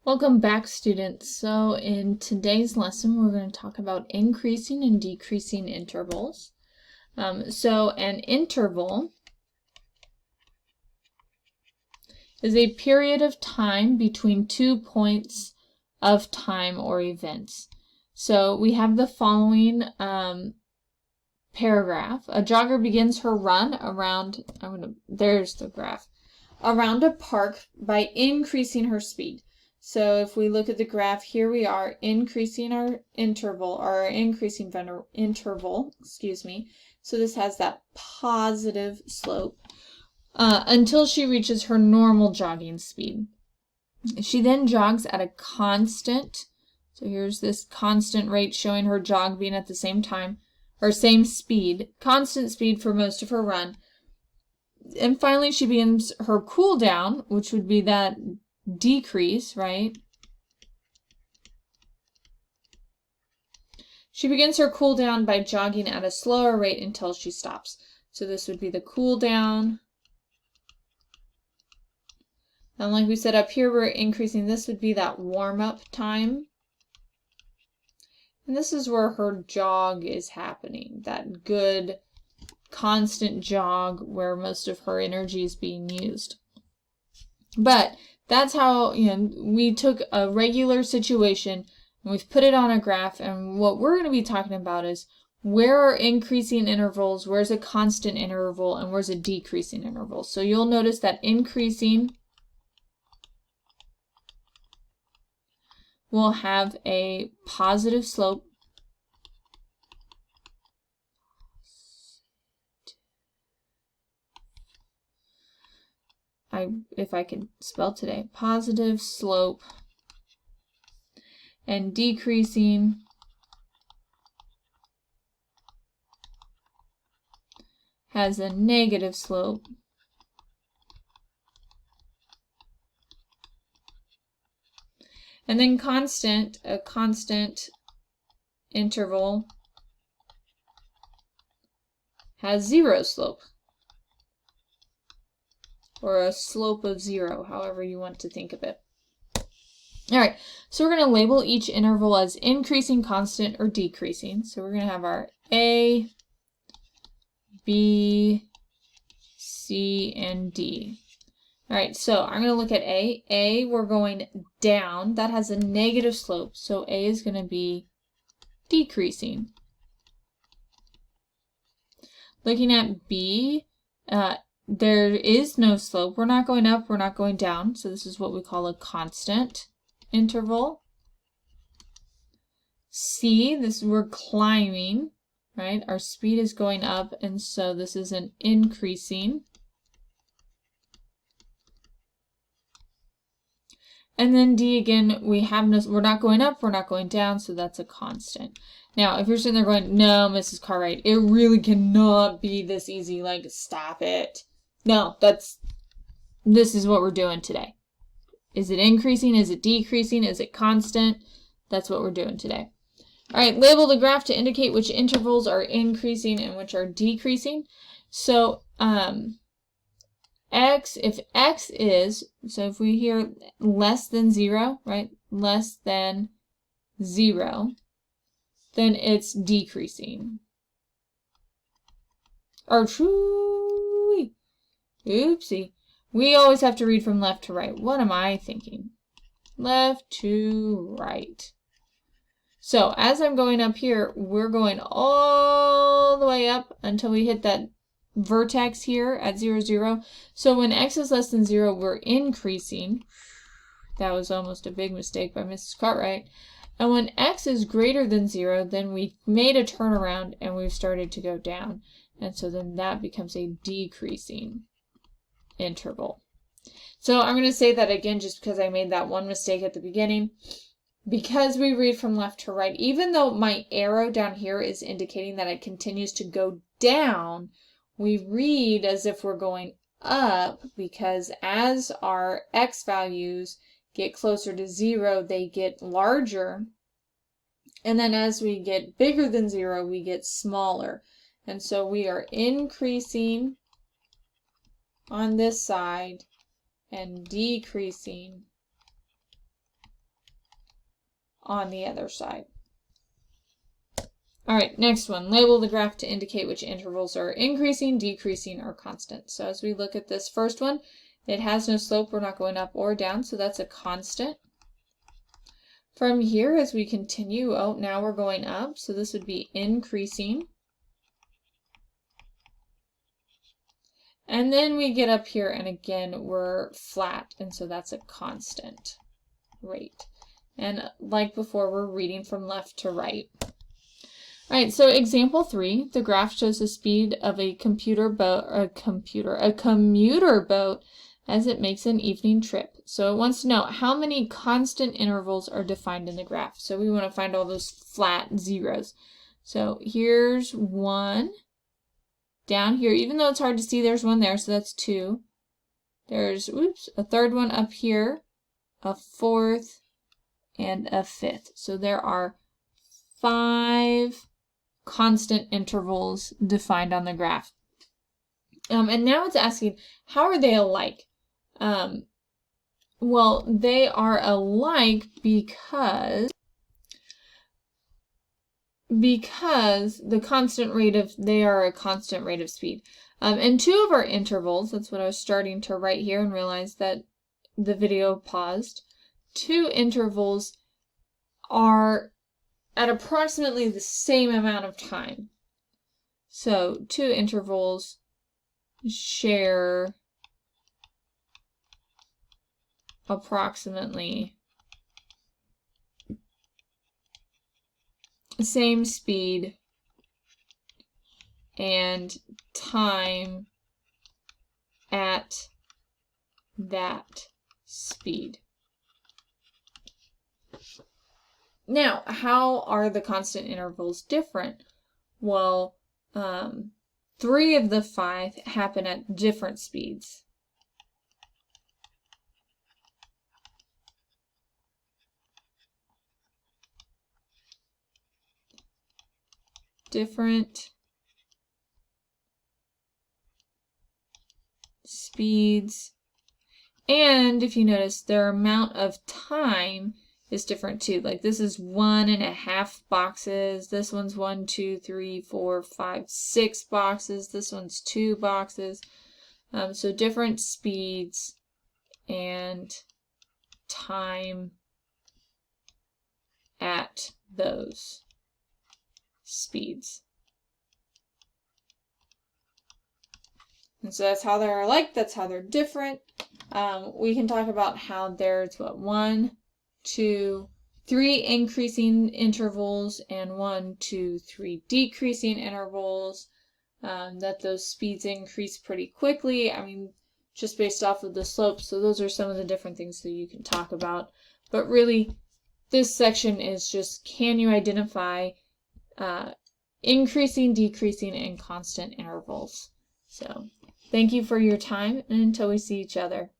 Welcome back, students. So in today's lesson, we're going to talk about increasing and decreasing intervals. So an interval is a period of time between 2 points of time or events. So we have the following paragraph. A jogger begins her run around, there's the graph, around a park by increasing her speed. So if we look at the graph, here we are increasing our interval, or our increasing interval, So this has that positive slope until she reaches her normal jogging speed. She then jogs at a constant, so here's this constant rate showing her jog being at the same time, or same speed, constant speed for most of her run. And finally, she begins her cool down, which would be that decrease, right? She begins her cool down by jogging at a slower rate until she stops. So this would be the cool down. And like we said up here, we're increasing. This would be that warm-up time. And this is where her jog is happening, that good constant jog where most of her energy is being used. But that's how, we took a regular situation and we've put it on a graph, and what we're going to be talking about is where are increasing intervals, where's a constant interval, and where's a decreasing interval. So you'll notice that increasing will have a positive slope. If I can spell today, positive slope, and decreasing has a negative slope. And then a constant interval has zero slope, or a slope of zero, however you want to think of it. All right, so we're going to label each interval as increasing, constant, or decreasing. So we're going to have our A, B, C, and D. All right, so I'm going to look at A. A, we're going down. That has a negative slope, so A is going to be decreasing. Looking at B, there is no slope. We're not going up, we're not going down, so this is what we call a constant interval. C, we're climbing, right? Our speed is going up, and so this is an increasing. And then D, again, we're not going up, we're not going down, so that's a constant. Now, if you're sitting there going, no, Mrs. Cartwright, it really cannot be this easy, like, stop it. No, this is what we're doing today. Is it increasing? Is it decreasing? Is it constant? That's what we're doing today. All right, label the graph to indicate which intervals are increasing and which are decreasing. So, if we hear less than 0, right? Less than 0, then it's decreasing. Or oopsie. We always have to read from left to right. What am I thinking? Left to right. So as I'm going up here, we're going all the way up until we hit that vertex here at 0, 0. So when x is less than 0, we're increasing. That was almost a big mistake by Mrs. Cartwright. And when x is greater than 0, then we made a turnaround and we've started to go down. And so then that becomes a decreasing interval. So I'm going to say that again just because I made that one mistake at the beginning. Because we read from left to right, even though my arrow down here is indicating that it continues to go down, we read as if we're going up, because as our x values get closer to 0, they get larger. And then as we get bigger than 0, we get smaller. And so we are increasing on this side and decreasing on the other side. All right, next one. Label the graph to indicate which intervals are increasing, decreasing, or constant. So as we look at this first one, it has no slope. We're not going up or down, so that's a constant. From here, as we continue, oh, now we're going up, so this would be increasing. And then we get up here, and again, we're flat, and so that's a constant rate. And like before, we're reading from left to right. All right, so example 3, the graph shows the speed of a commuter boat as it makes an evening trip. So it wants to know how many constant intervals are defined in the graph. So we want to find all those flat zeros. So here's 1. Down here, even though it's hard to see, there's 1 there, so that's 2. There's, a third one up here, a fourth, and a fifth. So there are 5 constant intervals defined on the graph. And now it's asking, how are they alike? Well, they are alike because the constant rate of, they are a constant rate of speed. And 2 of our intervals, that's what I was starting to write here and realized that the video paused. 2 intervals are at approximately the same amount of time. So 2 intervals share approximately the same speed and time at that speed. Now, how are the constant intervals different? Well, 3 of the 5 happen at different speeds. Different speeds. And if you notice, their amount of time is different too. Like this is 1.5 boxes. This one's 1, 2, 3, 4, 5, 6 boxes. This one's 2 boxes. So different speeds and time at those speeds. And so that's how they're alike. That's how they're different. We can talk about how there's 1, 2, 3 increasing intervals and 1, 2, 3 decreasing intervals. That those speeds increase pretty quickly. I mean, just based off of the slope. So those are some of the different things that you can talk about. But really, this section is just, can you identify increasing, decreasing, and constant intervals? So thank you for your time, and until we see each other.